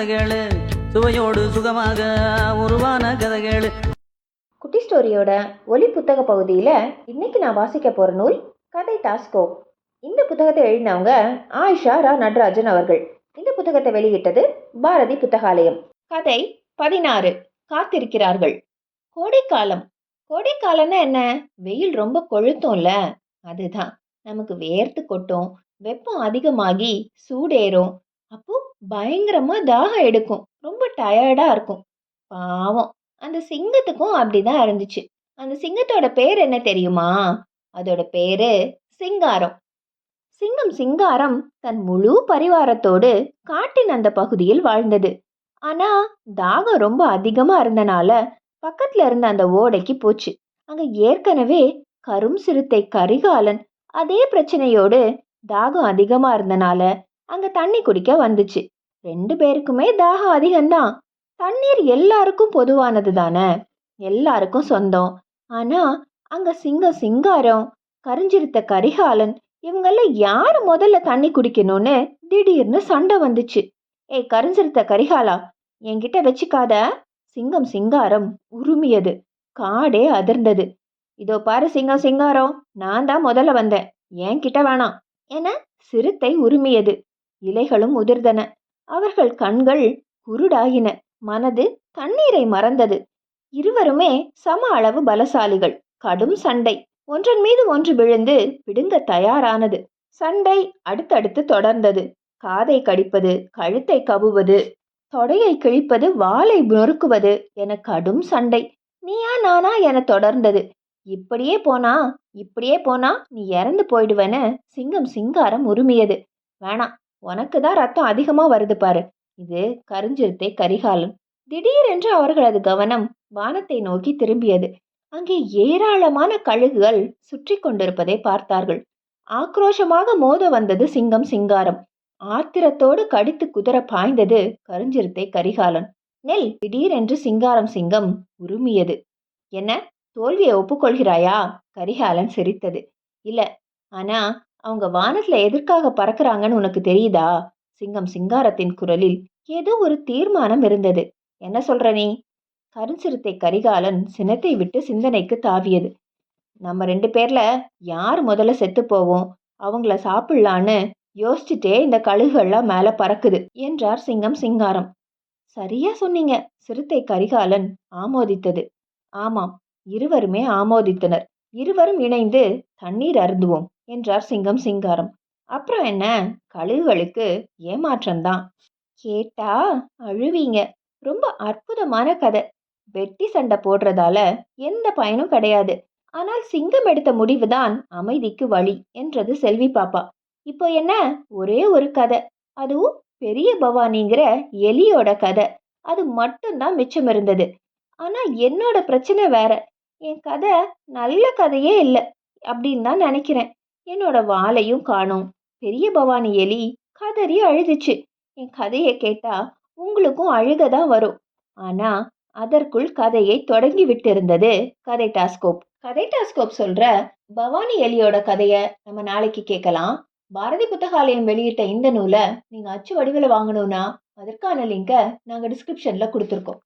கேளு, சுவையோடு சுகமாக உருவான கதை கேளு. குட்டி ஸ்டோரியோட ஒலி புத்தக பகுதியில் இன்னைக்கு நான் வாசிக்க போகிற நூல் கதை டாஸ்கோப். இந்த புத்தகத்தை எழுதினவங்க ஆயிஷா ரா நடராஜன் அவர்கள். இந்த புத்தகத்தை வெளியிட்டது பாரதி புத்தகாலயம். கதை 16. காத்திருக்கிறார்கள். கோடைக்காலம். கோடைக்காலம்னா என்ன? வெயில் ரொம்ப கொளுத்தும்ல, அதுதான். நமக்கு வேர்த்து கொட்டும், வெப்பம் அதிகமாகி சூடேறும், அப்போ பயங்கரமா தாகம் எடுக்கும், ரொம்ப டயர்டா இருக்கும். பாவம், அந்த சிங்கத்துக்கும் அப்படிதான் இருந்துச்சு. அந்த சிங்கத்தோட பேர் என்ன தெரியுமா? அதோட பேரு சிங்காரம். சிங்காரம் தன் முழு பரிவாரத்தோடு காட்டின் அந்த பகுதியில் வாழ்ந்தது. ஆனா தாகம் ரொம்ப அதிகமா இருந்தனால பக்கத்துல இருந்த அந்த ஓடைக்கு போச்சு. அங்க ஏற்கனவே கரும் சிறுத்தை கரிகாலன் அதே பிரச்சனையோடு தாகம் அதிகமா இருந்தனால அங்க தண்ணி குடிக்க வந்துச்சு. 2 பேருக்குமே தாகம் அதிகம்தான். தண்ணீர் எல்லாருக்கும் பொதுவானது தானே, எல்லாருக்கும் சொந்தம். ஆனா அங்க சிங்காரம், கரிஞ்சிருத்த கரிகாலன் இவங்கள யாரு முதல்ல தண்ணி குடிக்கணும்னு திடீர்னு சண்டை வந்துச்சு. ஏய் கரிஞ்சிருத்த கரிகாலா, என்கிட்ட வச்சுக்காத! சிங்காரம் உருமியது. காடே அதிர்ந்தது. இதோ பாரு சிங்காரம், நான் தான் முதல்ல வந்தேன், என்கிட்ட வேணாம் என சிறுத்தை உருமியது. இலைகளும் உதிர்ந்தன. அவர்கள் கண்கள் குருடாயின. மனது தண்ணீரை மறந்தது. இருவருமே சம அளவு பலசாலிகள். கடும் சண்டை ஒன்றன் மீது ஒன்று விழுந்து பிடுங்க தயாரானது. சண்டை அடுத்தடுத்து தொடர்ந்தது. காதை கடிப்பது, கழுத்தை கவுவது, தொடையை கிழிப்பது, வாளை நொறுக்குவது என கடும் சண்டை நீயா நானா என தொடர்ந்தது. இப்படியே போனா நீ இறந்து போயிடுவேன்னு சிங்காரம் உருமியது. வேணாம், உனக்கு தான் ரத்தம் அதிகமா வருது பாரு. இது கரிஞ்சிருத்தை கரிகாலன். திடீரென்று அவர்களது கவனம் வானத்தை நோக்கி திரும்பியது. அங்கே ஏராளமான கழுகுகள் சுற்றி கொண்டிருப்பதை பார்த்தார்கள். ஆக்ரோஷமாக மோத வந்தது சிங்காரம். ஆத்திரத்தோடு கடித்து குதிர பாய்ந்தது கரிஞ்சிருத்தை கரிகாலன். நெல்! திடீரென்று சிங்கம் உருமியது. என்ன, தோல்வியை ஒப்புக்கொள்கிறாயா? கரிகாலன் சிரித்தது. இல்ல, ஆனா அவங்க வானத்துல எதற்காக பறக்குறாங்கன்னு உனக்கு தெரியுதா? சிங்காரத்தின் குரலில் ஏதோ ஒரு தீர்மானம் இருந்தது. என்ன சொல்ற நீ? கருஞ்சிறுத்தை கரிகாலன் சினத்தை விட்டு சிந்தனைக்கு தாவியது. நம்ம 2 பேர்ல யார் முதல்ல செத்து போவோம், அவங்கள சாப்பிடலான்னு யோசிச்சுட்டே இந்த கழுகுகள்லாம் மேல பறக்குது என்றார் சிங்காரம். சரியா சொன்னீங்க, சிறுத்தை கரிகாலன் ஆமோதித்தது. ஆமாம், இருவருமே ஆமோதித்தனர். இருவரும் இணைந்து தண்ணீர் அருந்துவோம் என்றார் சிங்காரம். அப்புறம் என்ன, கழுகுகளுக்கு ஏமாற்றம்தான். கேட்டா அழுவீங்க. ரொம்ப அற்புதமான கதை. வெட்டி சண்டை போடுறதால எந்த பயனும் கிடையாது. ஆனால் சிங்கம் எடுத்த முடிவுதான் அமைதிக்கு வழி என்றது செல்வி பாப்பா. இப்போ என்ன, ஒரே ஒரு கதை, அதுவும் பெரிய பவானிங்கிற எலியோட கதை. அது மட்டும்தான் மிச்சம் இருந்தது. ஆனா என்னோட பிரச்சனை வேற. என் கதை நல்ல கதையே இல்லை அப்படின்னு தான் நினைக்கிறேன். என்னோட வாளையும் காணோம். பெரிய பவானி எலி கதறி அழுதுச்சு. என் கதையை கேட்டா உங்களுக்கும் அழுகதான் வரும். ஆனா அதற்குள் கதையை தொடங்கி விட்டிருந்தது கதை டாஸ்கோப் சொல்ற பவானி எலியோட கதைய நம்ம நாளைக்கு கேட்கலாம். பாரதி புத்தகாலயம் வெளியிட்ட இந்த நூலை நீங்க அச்சு வடிவில் வாங்கணும்னா அதற்கான லிங்கை நாங்க டிஸ்கிரிப்ஷன்ல கொடுத்துருக்கோம்.